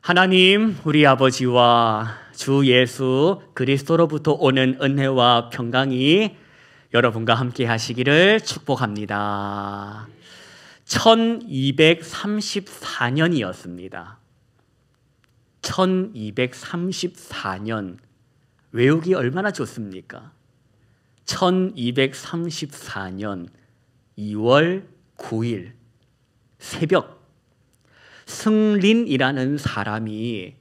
하나님, 우리 아버지와 주 예수 그리스도로부터 오는 은혜와 평강이 여러분과 함께 하시기를 축복합니다. 1234년이었습니다. 1234년. 외우기 얼마나 좋습니까? 1234년 2월 9일 새벽, 승린이라는 사람이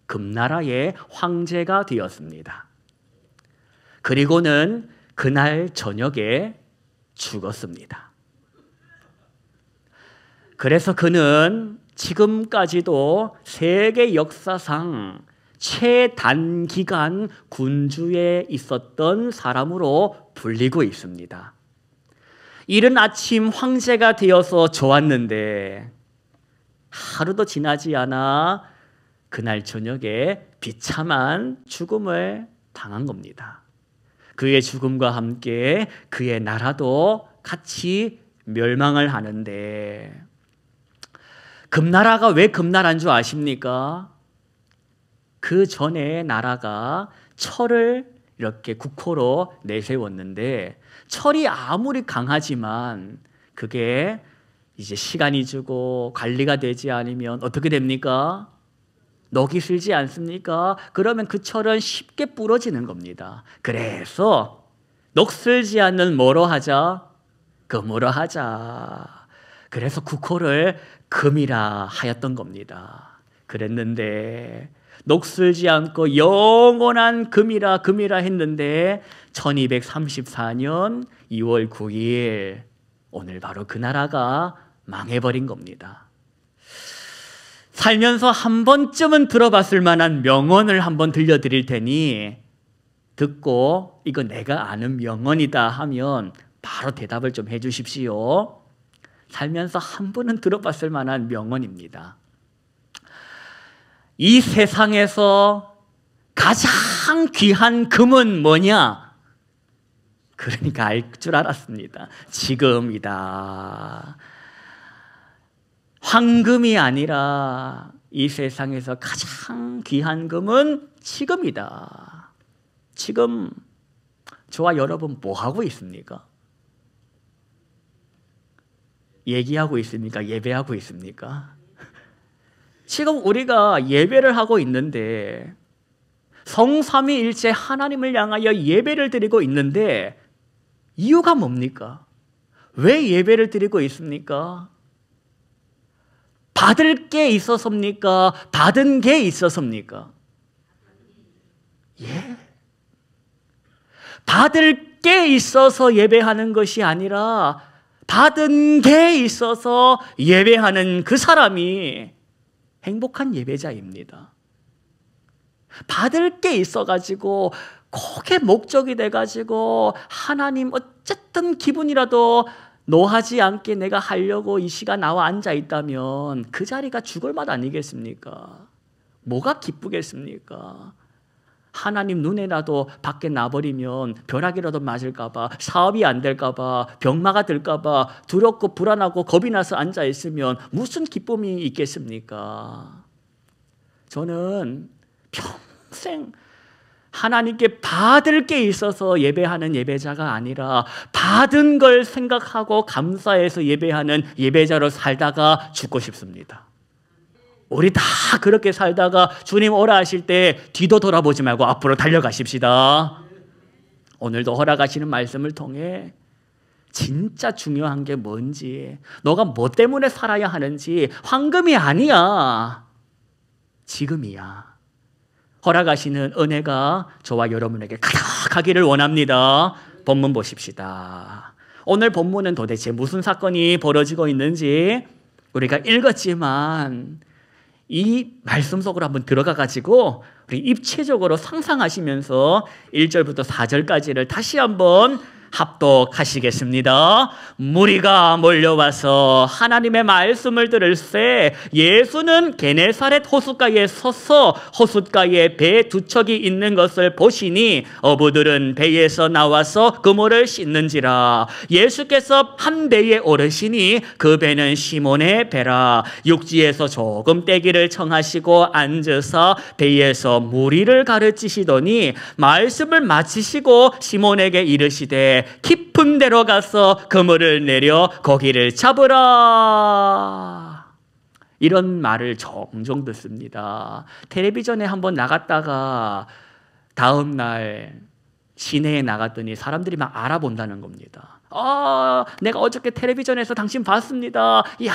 금나라의 황제가 되었습니다. 그리고는 그날 저녁에 죽었습니다. 그래서 그는 지금까지도 세계 역사상 최단기간 군주에 있었던 사람으로 불리고 있습니다. 이른 아침 황제가 되어서 좋았는데 하루도 지나지 않아 그날 저녁에 비참한 죽음을 당한 겁니다. 그의 죽음과 함께 그의 나라도 같이 멸망을 하는데, 금나라가 왜 금나라인 줄 아십니까? 그 전에 나라가 철을 이렇게 국호로 내세웠는데, 철이 아무리 강하지만 그게 이제 시간이 지고 관리가 되지 않으면 어떻게 됩니까? 녹이 슬지 않습니까? 그러면 그 철은 쉽게 부러지는 겁니다. 그래서 녹슬지 않는 뭐로 하자? 금으로 하자. 그래서 국호를 금이라 하였던 겁니다. 그랬는데 녹슬지 않고 영원한 금이라 했는데 1234년 2월 9일 오늘 바로 그 나라가 망해버린 겁니다. 살면서 한 번쯤은 들어봤을 만한 명언을 한번 들려드릴 테니 듣고 이거 내가 아는 명언이다 하면 바로 대답을 좀 해주십시오. 살면서 한 번은 들어봤을 만한 명언입니다. 이 세상에서 가장 귀한 금은 뭐냐? 그러니까 알 줄 알았습니다. 지금이다. 황금이 아니라 이 세상에서 가장 귀한 금은 지금이다. 지금 저와 여러분 뭐 하고 있습니까? 얘기하고 있습니까? 예배하고 있습니까? 지금 우리가 예배를 하고 있는데, 성삼위일체 하나님을 향하여 예배를 드리고 있는데 이유가 뭡니까? 왜 예배를 드리고 있습니까? 받을 게 있어서입니까? 받은 게 있어서입니까? 예. 받을 게 있어서 예배하는 것이 아니라 받은 게 있어서 예배하는 그 사람이 행복한 예배자입니다. 받을 게 있어가지고 그게 목적이 돼가지고 하나님 어쨌든 기분이라도 노하지 않게 내가 하려고 이 시간 나와 앉아 있다면 그 자리가 죽을 맛 아니겠습니까? 뭐가 기쁘겠습니까? 하나님 눈에라도 밖에 나버리면 벼락이라도 맞을까봐, 사업이 안 될까봐, 병마가 들까봐 두렵고 불안하고 겁이 나서 앉아 있으면 무슨 기쁨이 있겠습니까? 저는 평생 하나님께 받을 게 있어서 예배하는 예배자가 아니라 받은 걸 생각하고 감사해서 예배하는 예배자로 살다가 죽고 싶습니다. 우리 다 그렇게 살다가 주님 오라 하실 때 뒤도 돌아보지 말고 앞으로 달려가십시다. 오늘도 허락하시는 말씀을 통해 진짜 중요한 게 뭔지, 너가 뭐 때문에 살아야 하는지, 황금이 아니야, 지금이야. 허락하시는 은혜가 저와 여러분에게 가득하기를 원합니다. 본문 보십시다. 오늘 본문은 도대체 무슨 사건이 벌어지고 있는지 우리가 읽었지만 이 말씀 속으로 한번 들어가가지고 우리 입체적으로 상상하시면서 1절부터 4절까지를 다시 한번 합독하시겠습니다. 무리가 몰려와서 하나님의 말씀을 들을새 예수는 게네사렛 호숫가에 서서 호숫가에 배 두 척이 있는 것을 보시니 어부들은 배에서 나와서 그물을 씻는지라. 예수께서 한 배에 오르시니 그 배는 시몬의 배라. 육지에서 조금 떼기를 청하시고 앉으사 배에서 무리를 가르치시더니 말씀을 마치시고 시몬에게 이르시되 깊은 데로 가서 그물을 내려 고기를 잡으라. 이런 말을 종종 듣습니다. 텔레비전에 한번 나갔다가 다음 날 시내에 나갔더니 사람들이 막 알아본다는 겁니다. 내가 어저께 텔레비전에서 당신 봤습니다. 이야,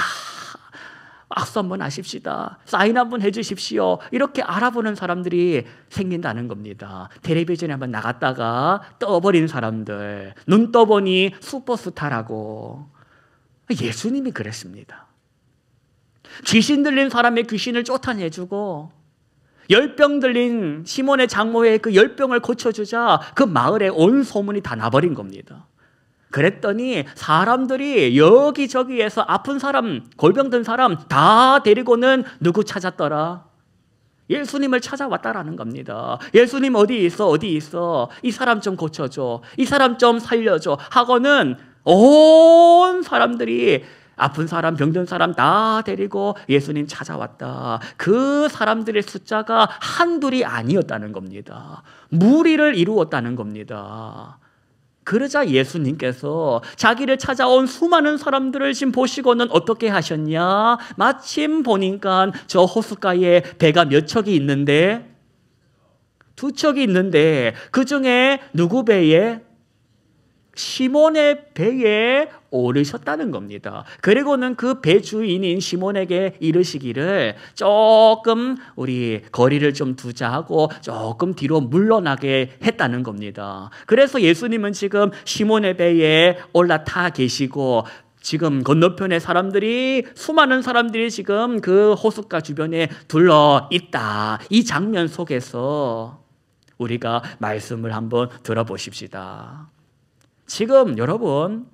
악수 한번 하십시다. 사인 한번 해주십시오. 이렇게 알아보는 사람들이 생긴다는 겁니다. 텔레비전에 한번 나갔다가 떠버린 사람들, 눈 떠보니 슈퍼스타라고. 예수님이 그랬습니다. 귀신 들린 사람의 귀신을 쫓아내주고 열병 들린 시몬의 장모의 그 열병을 고쳐주자 그 마을에 온 소문이 다 나버린 겁니다. 그랬더니 사람들이 여기저기에서 아픈 사람, 골병 든 사람 다 데리고는 누구 찾았더라? 예수님을 찾아왔다라는 겁니다. 예수님 어디 있어? 어디 있어? 이 사람 좀 고쳐줘. 이 사람 좀 살려줘. 하고는 온 사람들이 아픈 사람, 병든 사람 다 데리고 예수님 찾아왔다. 그 사람들의 숫자가 한둘이 아니었다는 겁니다. 무리를 이루었다는 겁니다. 그러자 예수님께서 자기를 찾아온 수많은 사람들을 지금 보시고는 어떻게 하셨냐? 마침 보니까 저 호숫가에 배가 몇 척이 있는데, 두 척이 있는데 그 중에 누구 배에? 시몬의 배에 오르셨다는 겁니다. 그리고는 그 배 주인인 시몬에게 이르시기를 조금 우리 거리를 좀 두자 하고 조금 뒤로 물러나게 했다는 겁니다. 그래서 예수님은 지금 시몬의 배에 올라타 계시고 지금 건너편에 사람들이, 수많은 사람들이 지금 그 호숫가 주변에 둘러 있다. 이 장면 속에서 우리가 말씀을 한번 들어보십시다. 지금 여러분,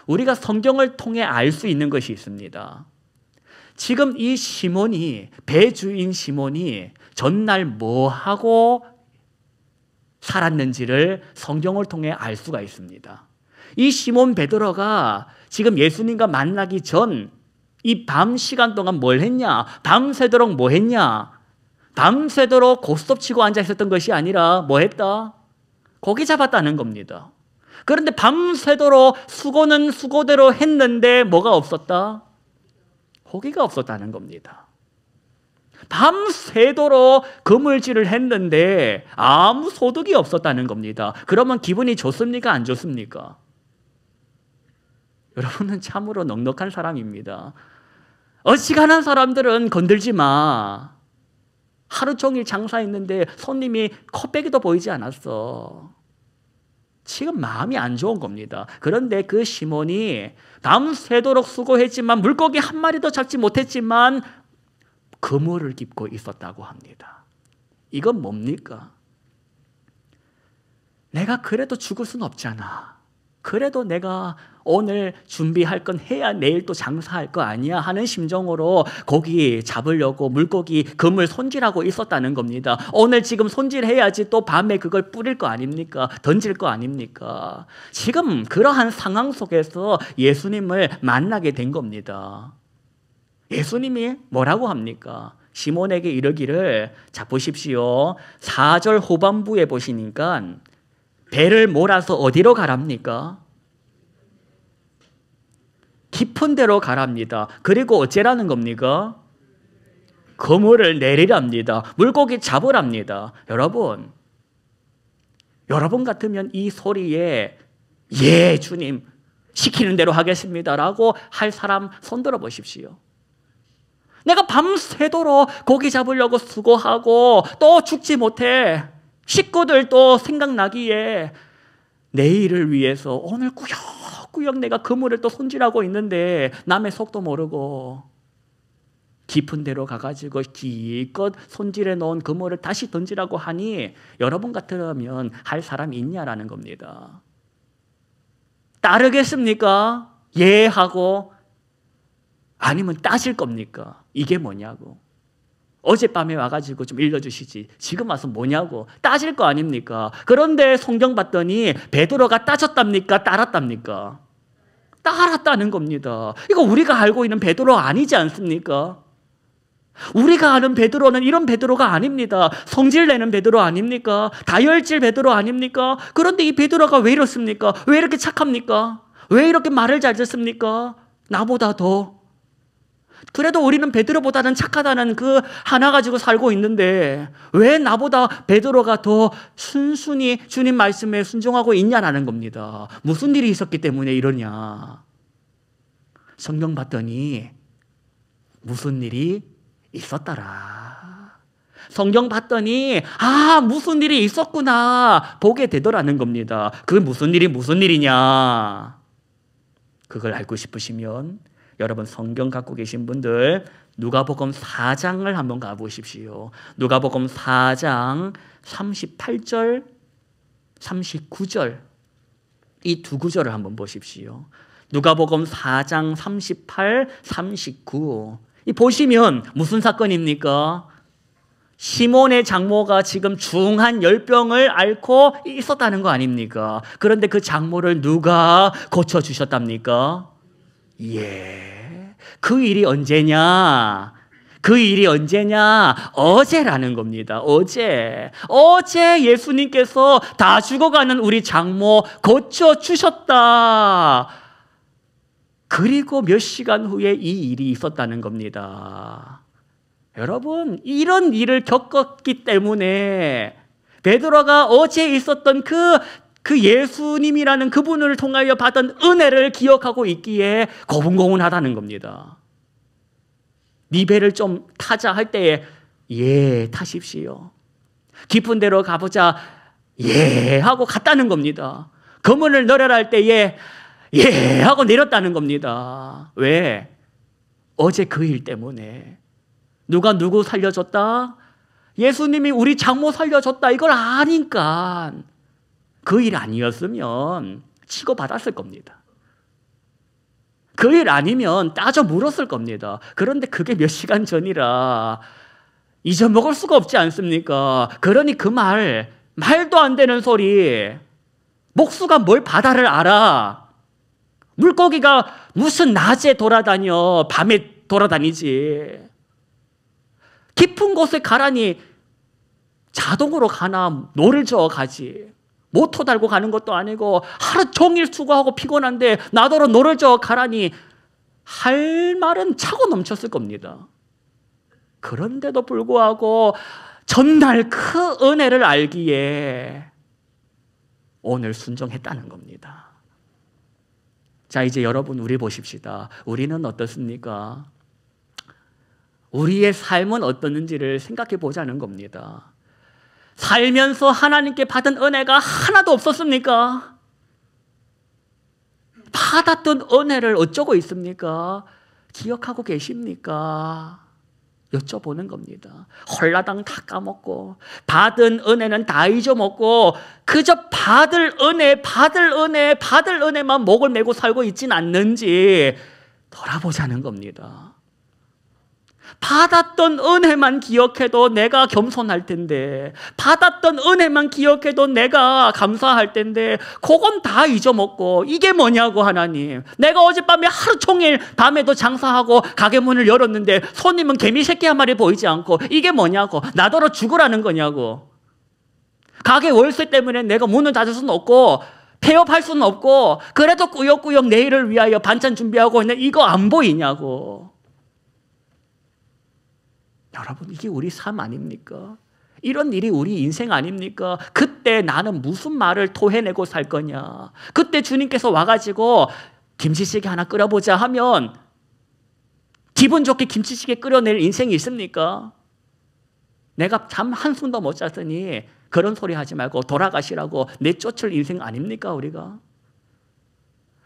우리가 성경을 통해 알 수 있는 것이 있습니다. 지금 이 시몬이, 배주인 시몬이 전날 뭐 하고 살았는지를 성경을 통해 알 수가 있습니다. 이 시몬 베드로가 지금 예수님과 만나기 전 이 밤 시간 동안 뭘 했냐? 밤새도록 뭐 했냐? 밤새도록 고스톱 치고 앉아 있었던 것이 아니라 뭐 했다? 고기 잡았다는 겁니다. 그런데 밤새도록 수고는 수고대로 했는데 뭐가 없었다? 고기가 없었다는 겁니다. 밤새도록 그물질을 했는데 아무 소득이 없었다는 겁니다. 그러면 기분이 좋습니까? 안 좋습니까? 여러분은 참으로 넉넉한 사람입니다. 어지간한 사람들은 건들지 마. 하루 종일 장사했는데 손님이 코빼기도 보이지 않았어. 지금 마음이 안 좋은 겁니다. 그런데 그 시몬이 밤새도록 수고했지만 물고기 한 마리도 잡지 못했지만 그물을 깁고 있었다고 합니다. 이건 뭡니까? 내가 그래도 죽을 수는 없잖아. 그래도 내가 오늘 준비할 건 해야 내일 또 장사할 거 아니야 하는 심정으로 고기 잡으려고 물고기 그물 손질하고 있었다는 겁니다. 오늘 지금 손질해야지 또 밤에 그걸 뿌릴 거 아닙니까? 던질 거 아닙니까? 지금 그러한 상황 속에서 예수님을 만나게 된 겁니다. 예수님이 뭐라고 합니까? 시몬에게 이르기를, 자 보십시오. 4절 후반부에 보시니까 배를 몰아서 어디로 가랍니까? 깊은 데로 가랍니다. 그리고 어째라는 겁니까? 그물을 내리랍니다. 물고기 잡으랍니다. 여러분 같으면 이 소리에 예 주님 시키는 대로 하겠습니다라고 할 사람 손들어 보십시오. 내가 밤새도록 고기 잡으려고 수고하고 또 죽지 못해 식구들 또 생각나기에 내일을 위해서 오늘 꾸역꾸역 내가 그물을 또 손질하고 있는데 남의 속도 모르고 깊은 데로 가가지고 기껏 손질해 놓은 그물을 다시 던지라고 하니 여러분 같으면 할 사람이 있냐라는 겁니다. 따르겠습니까? 예 하고, 아니면 따질 겁니까? 이게 뭐냐고. 어젯밤에 와가지고 좀 일러주시지, 지금 와서 뭐냐고 따질 거 아닙니까? 그런데 성경 봤더니 베드로가 따졌답니까? 따랐답니까? 따랐다는 겁니다. 이거 우리가 알고 있는 베드로 아니지 않습니까? 우리가 아는 베드로는 이런 베드로가 아닙니다. 성질내는 베드로 아닙니까? 다혈질 베드로 아닙니까? 그런데 이 베드로가 왜 이렇습니까? 왜 이렇게 착합니까? 왜 이렇게 말을 잘 듣습니까? 나보다 더. 그래도 우리는 베드로보다는 착하다는 그 하나 가지고 살고 있는데 왜 나보다 베드로가 더 순순히 주님 말씀에 순종하고 있냐라는 겁니다. 무슨 일이 있었기 때문에 이러냐. 성경 봤더니 무슨 일이 있었더라. 성경 봤더니 무슨 일이 있었구나 보게 되더라는 겁니다. 그 무슨 일이냐. 그걸 알고 싶으시면 여러분 성경 갖고 계신 분들 누가복음 4장을 한번 가보십시오. 누가복음 4장 38절, 39절 이 두 구절을 한번 보십시오. 누가복음 4장 38, 39 이 보시면 무슨 사건입니까? 시몬의 장모가 지금 중한 열병을 앓고 있었다는 거 아닙니까? 그런데 그 장모를 누가 고쳐주셨답니까? 예. 그 일이 언제냐? 그 일이 언제냐? 어제라는 겁니다. 어제 예수님께서 다 죽어가는 우리 장모 고쳐주셨다. 그리고 몇 시간 후에 이 일이 있었다는 겁니다. 여러분, 이런 일을 겪었기 때문에 베드로가 어제 있었던 그 예수님이라는 그분을 통하여 받은 은혜를 기억하고 있기에 고분고분하다는 겁니다. 네 배를 좀 타자 할 때에 예 타십시오. 깊은 데로 가보자 예 하고 갔다는 겁니다. 그물을 내려라 할 때에 예 하고 내렸다는 겁니다. 왜? 어제 그 일 때문에. 누가 누구 살려줬다? 예수님이 우리 장모 살려줬다. 이걸 아니까 그 일 아니었으면 치고받았을 겁니다. 그 일 아니면 따져 물었을 겁니다. 그런데 그게 몇 시간 전이라 잊어먹을 수가 없지 않습니까? 그러니 그 말도 안 되는 소리. 목수가 뭘 바다를 알아? 물고기가 무슨 낮에 돌아다녀 밤에 돌아다니지. 깊은 곳에 가라니 자동으로 가나 노를 저어 가지. 모터 달고 가는 것도 아니고 하루 종일 수고하고 피곤한데 나더러 노를 저어 가라니 할 말은 차고 넘쳤을 겁니다. 그런데도 불구하고 전날 그 은혜를 알기에 오늘 순종했다는 겁니다. 자, 이제 여러분 우리 보십시다. 우리는 어떻습니까? 우리의 삶은 어떻는지를 생각해 보자는 겁니다. 살면서 하나님께 받은 은혜가 하나도 없었습니까? 받았던 은혜를 어쩌고 있습니까? 기억하고 계십니까? 여쭤보는 겁니다. 홀라당 다 까먹고 받은 은혜는 다 잊어먹고 그저 받을 은혜만 목을 메고 살고 있진 않는지 돌아보자는 겁니다. 받았던 은혜만 기억해도 내가 겸손할 텐데, 받았던 은혜만 기억해도 내가 감사할 텐데 그건 다 잊어먹고 이게 뭐냐고. 하나님, 내가 어젯밤에 하루 종일 밤에도 장사하고 가게 문을 열었는데 손님은 개미 새끼 한 마리 보이지 않고 이게 뭐냐고. 나더러 죽으라는 거냐고. 가게 월세 때문에 내가 문을 닫을 수는 없고 폐업할 수는 없고 그래도 꾸역꾸역 내일을 위하여 반찬 준비하고 있는 이거 안 보이냐고. 여러분, 이게 우리 삶 아닙니까? 이런 일이 우리 인생 아닙니까? 그때 나는 무슨 말을 토해내고 살 거냐? 그때 주님께서 와가지고 김치찌개 하나 끓여보자 하면 기분 좋게 김치찌개 끓여낼 인생이 있습니까? 내가 잠 한숨도 못 잤으니 그런 소리 하지 말고 돌아가시라고 내쫓을 인생 아닙니까 우리가?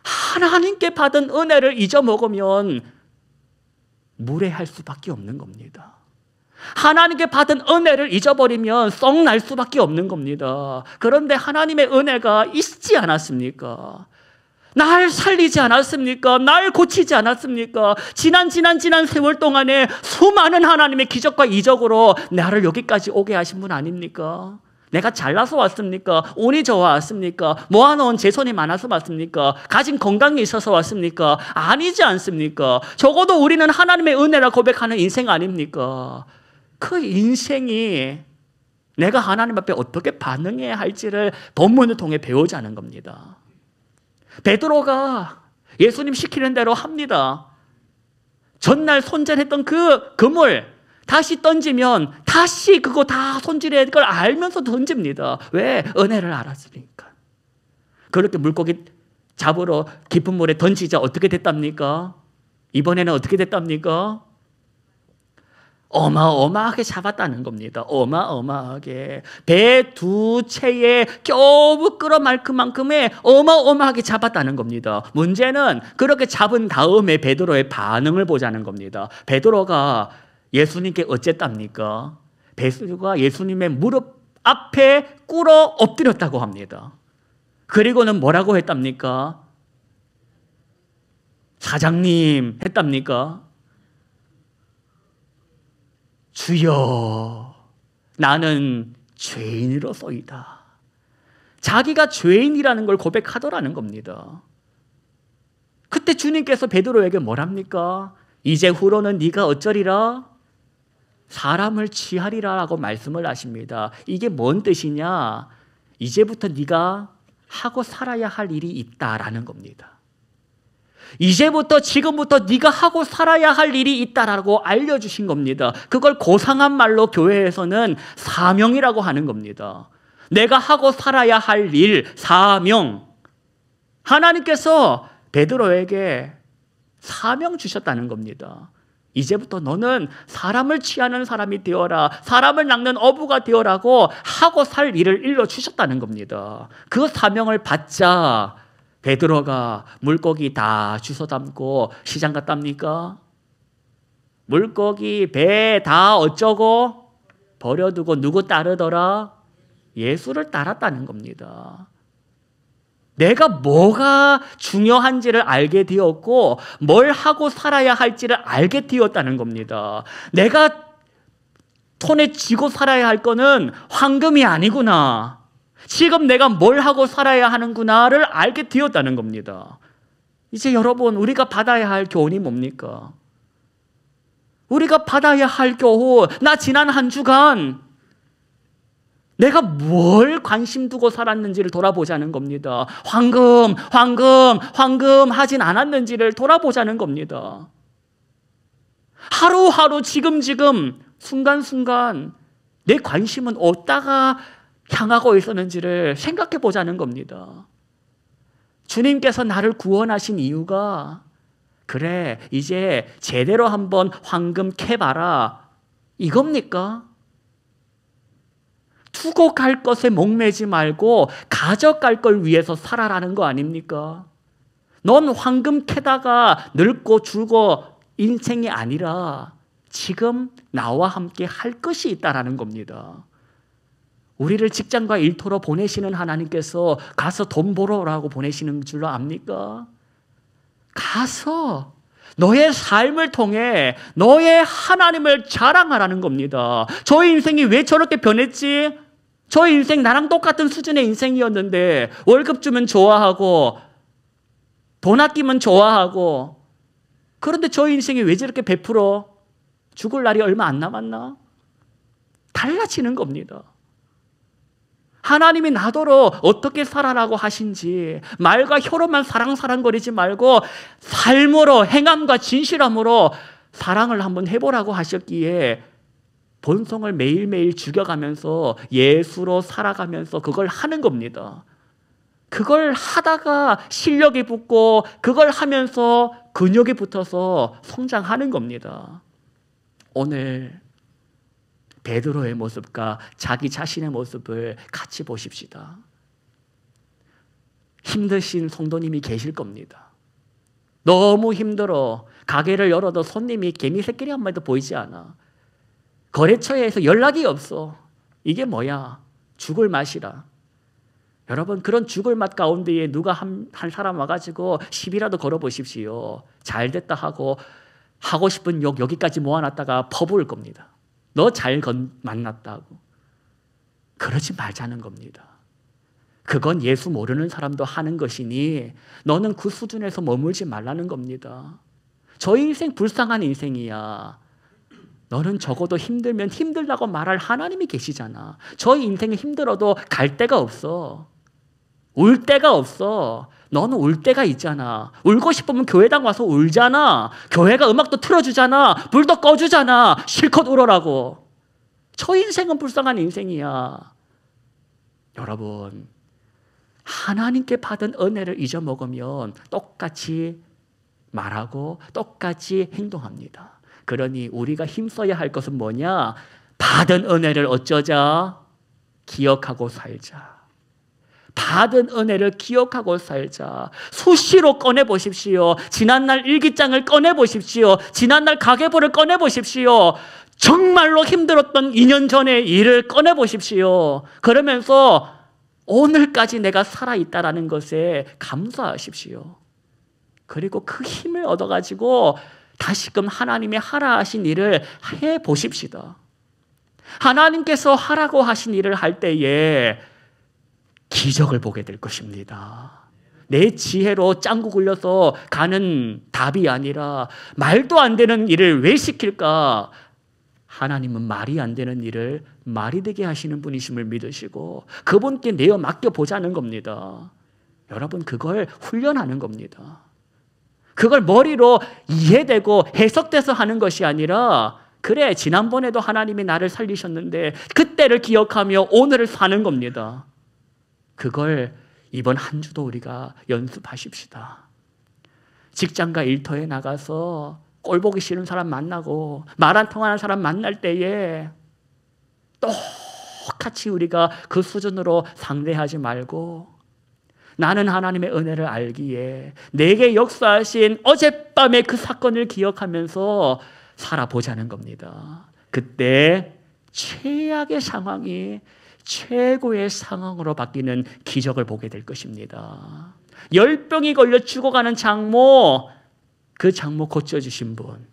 하나님께 받은 은혜를 잊어먹으면 무례할 수밖에 없는 겁니다. 하나님께 받은 은혜를 잊어버리면 썩날 수밖에 없는 겁니다. 그런데 하나님의 은혜가 있지 않았습니까? 날 살리지 않았습니까? 날 고치지 않았습니까? 지난 세월 동안에 수많은 하나님의 기적과 이적으로 나를 여기까지 오게 하신 분 아닙니까? 내가 잘나서 왔습니까? 운이 좋아 왔습니까? 모아놓은 재산이 많아서 왔습니까? 가진 건강이 있어서 왔습니까? 아니지 않습니까? 적어도 우리는 하나님의 은혜라 고백하는 인생 아닙니까? 그 인생이 내가 하나님 앞에 어떻게 반응해야 할지를 본문을 통해 배우자는 겁니다. 베드로가 예수님 시키는 대로 합니다. 전날 손질했던 그 그물 다시 던지면 다시 그거 다 손질해야 될 걸 알면서 던집니다. 왜? 은혜를 알았으니까. 그렇게 물고기 잡으러 깊은 물에 던지자 어떻게 됐답니까? 이번에는 어떻게 됐답니까? 어마어마하게 잡았다는 겁니다. 어마어마하게. 배 두 채에 겨우 끌어말 그만큼의 어마어마하게 잡았다는 겁니다. 문제는 그렇게 잡은 다음에 베드로의 반응을 보자는 겁니다. 베드로가 예수님께 어쨌답니까? 베드로가 예수님의 무릎 앞에 꿇어 엎드렸다고 합니다. 그리고는 뭐라고 했답니까? 사장님 했답니까? 주여, 나는 죄인으로소이다. 자기가 죄인이라는 걸 고백하더라는 겁니다. 그때 주님께서 베드로에게 뭐랍니까? 이제 후로는 네가 어쩌리라? 사람을 취하리라 라고 말씀을 하십니다. 이게 뭔 뜻이냐? 이제부터 네가 하고 살아야 할 일이 있다라는 겁니다. 이제부터 지금부터 네가 하고 살아야 할 일이 있다라고 알려주신 겁니다. 그걸 고상한 말로 교회에서는 사명이라고 하는 겁니다. 내가 하고 살아야 할 일, 사명. 하나님께서 베드로에게 사명 주셨다는 겁니다. 이제부터 너는 사람을 취하는 사람이 되어라. 사람을 낚는 어부가 되어라고 하고 살 일을 일러주셨다는 겁니다. 그 사명을 받자 베드로가 물고기 다 주워 담고 시장 갔답니까? 물고기 배 다 어쩌고 버려두고 누구 따르더라? 예수를 따랐다는 겁니다. 내가 뭐가 중요한지를 알게 되었고 뭘 하고 살아야 할지를 알게 되었다는 겁니다. 내가 손에 쥐고 살아야 할 거는 황금이 아니구나. 지금 내가 뭘 하고 살아야 하는구나를 알게 되었다는 겁니다. 이제 여러분, 우리가 받아야 할 교훈이 뭡니까? 우리가 받아야 할 교훈, 나 지난 한 주간 내가 뭘 관심 두고 살았는지를 돌아보자는 겁니다. 황금 하진 않았는지를 돌아보자는 겁니다. 하루하루 지금 순간순간 내 관심은 어디다가 향하고 있었는지를 생각해 보자는 겁니다. 주님께서 나를 구원하신 이유가 그래, 이제 제대로 한번 황금 캐봐라 이겁니까? 두고 갈 것에 목매지 말고 가져갈 걸 위해서 살아라는 거 아닙니까? 넌 황금 캐다가 늙고 죽어 인생이 아니라 지금 나와 함께 할 것이 있다라는 겁니다. 우리를 직장과 일터로 보내시는 하나님께서 가서 돈 벌어 오라고 보내시는 줄로 압니까? 가서 너의 삶을 통해 너의 하나님을 자랑하라는 겁니다. 저의 인생이 왜 저렇게 변했지? 저의 인생 나랑 똑같은 수준의 인생이었는데 월급 주면 좋아하고 돈 아끼면 좋아하고 그런데 저의 인생이 왜 저렇게 베풀어? 죽을 날이 얼마 안 남았나? 달라지는 겁니다. 하나님이 나더러 어떻게 살아라고 하신지 말과 혀로만 사랑거리지 말고 삶으로 행함과 진실함으로 사랑을 한번 해보라고 하셨기에 본성을 매일매일 죽여가면서 예수로 살아가면서 그걸 하는 겁니다. 그걸 하다가 실력이 붙고 그걸 하면서 근육이 붙어서 성장하는 겁니다. 오늘 베드로의 모습과 자기 자신의 모습을 같이 보십시다. 힘드신 성도님이 계실 겁니다. 너무 힘들어. 가게를 열어도 손님이 개미 새끼리 한 마리도 보이지 않아. 거래처에서 연락이 없어. 이게 뭐야? 죽을 맛이라. 여러분, 그런 죽을 맛 가운데에 누가 한 사람 와가지고 시비라도 걸어보십시오. 잘 됐다 하고 싶은 욕 여기까지 모아놨다가 퍼부을 겁니다. 너 잘 만났다고. 그러지 말자는 겁니다. 그건 예수 모르는 사람도 하는 것이니 너는 그 수준에서 머물지 말라는 겁니다. 저 인생 불쌍한 인생이야. 너는 적어도 힘들면 힘들다고 말할 하나님이 계시잖아. 저 인생이 힘들어도 갈 데가 없어. 울 데가 없어. 너는 울 데가 있잖아. 울고 싶으면 교회당 와서 울잖아. 교회가 음악도 틀어주잖아. 불도 꺼주잖아. 실컷 울어라고. 저 인생은 불쌍한 인생이야. 여러분, 하나님께 받은 은혜를 잊어먹으면 똑같이 말하고 똑같이 행동합니다. 그러니 우리가 힘써야 할 것은 뭐냐? 받은 은혜를 어쩌자? 기억하고 살자. 받은 은혜를 기억하고 살자. 수시로 꺼내보십시오. 지난날 일기장을 꺼내보십시오. 지난날 가계부를 꺼내보십시오. 정말로 힘들었던 2년 전의 일을 꺼내보십시오. 그러면서 오늘까지 내가 살아있다라는 것에 감사하십시오. 그리고 그 힘을 얻어가지고 다시금 하나님의 하라 하신 일을 해보십시다. 하나님께서 하라고 하신 일을 할 때에 기적을 보게 될 것입니다. 내 지혜로 짱구 굴려서 가는 답이 아니라 말도 안 되는 일을 왜 시킬까? 하나님은 말이 안 되는 일을 말이 되게 하시는 분이심을 믿으시고 그분께 내어 맡겨보자는 겁니다. 여러분, 그걸 훈련하는 겁니다. 그걸 머리로 이해되고 해석돼서 하는 것이 아니라 그래, 지난번에도 하나님이 나를 살리셨는데 그때를 기억하며 오늘을 사는 겁니다. 그걸 이번 한 주도 우리가 연습하십시다. 직장과 일터에 나가서 꼴보기 싫은 사람 만나고 말 안 통하는 사람 만날 때에 똑같이 우리가 그 수준으로 상대하지 말고 나는 하나님의 은혜를 알기에 내게 역사하신 어젯밤의 그 사건을 기억하면서 살아보자는 겁니다. 그때 최악의 상황이 최고의 상황으로 바뀌는 기적을 보게 될 것입니다. 열병이 걸려 죽어가는 장모, 그 장모 고쳐주신 분,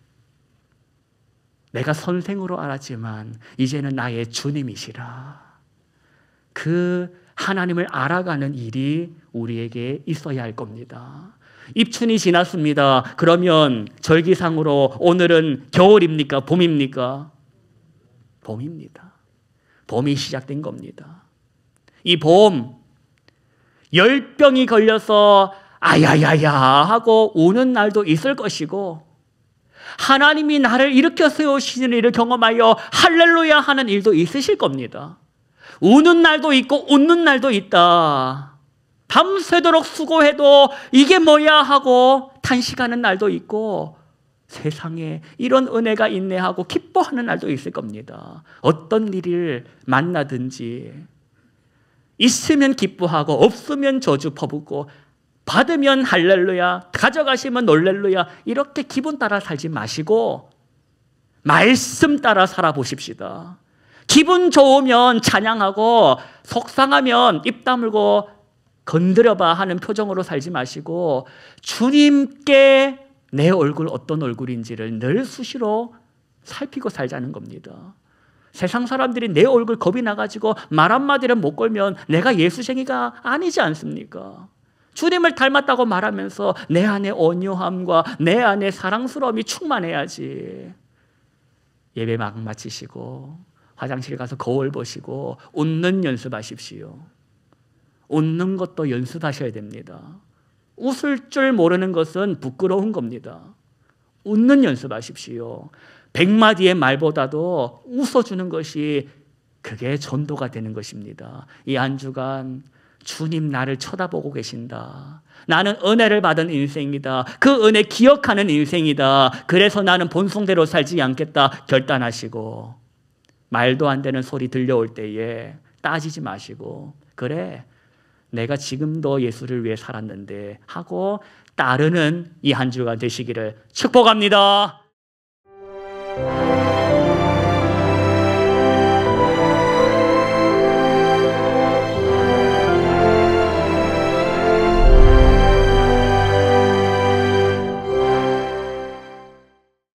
내가 선생으로 알았지만 이제는 나의 주님이시라. 그 하나님을 알아가는 일이 우리에게 있어야 할 겁니다. 입춘이 지났습니다. 그러면 절기상으로 오늘은 겨울입니까? 봄입니까? 봄입니다. 봄이 시작된 겁니다. 이 봄, 열병이 걸려서 아야야야 하고 우는 날도 있을 것이고 하나님이 나를 일으켜 세우시는 일을 경험하여 할렐루야 하는 일도 있으실 겁니다. 우는 날도 있고 웃는 날도 있다. 밤새도록 수고해도 이게 뭐야 하고 탄식하는 날도 있고 세상에 이런 은혜가 있네 하고 기뻐하는 날도 있을 겁니다. 어떤 일을 만나든지 있으면 기뻐하고 없으면 저주 퍼붓고 받으면 할렐루야, 가져가시면 놀렐루야, 이렇게 기분 따라 살지 마시고 말씀 따라 살아보십시다. 기분 좋으면 찬양하고 속상하면 입 다물고 건드려봐 하는 표정으로 살지 마시고 주님께 내 얼굴 어떤 얼굴인지를 늘 수시로 살피고 살자는 겁니다. 세상 사람들이 내 얼굴 겁이 나가지고 말 한마디를 못 걸면 내가 예수쟁이가 아니지 않습니까? 주님을 닮았다고 말하면서 내 안에 온유함과 내 안에 사랑스러움이 충만해야지. 예배 막 마치시고 화장실 가서 거울 보시고 웃는 연습하십시오. 웃는 것도 연습하셔야 됩니다. 웃을 줄 모르는 것은 부끄러운 겁니다. 웃는 연습하십시오. 100마디의 말보다도 웃어주는 것이 그게 전도가 되는 것입니다. 이 한 주간 주님 나를 쳐다보고 계신다. 나는 은혜를 받은 인생이다. 그 은혜 기억하는 인생이다. 그래서 나는 본성대로 살지 않겠다 결단하시고 말도 안 되는 소리 들려올 때에 따지지 마시고 그래 내가 지금도 예수를 위해 살았는데 하고 따르는 이 한 주간 되시기를 축복합니다.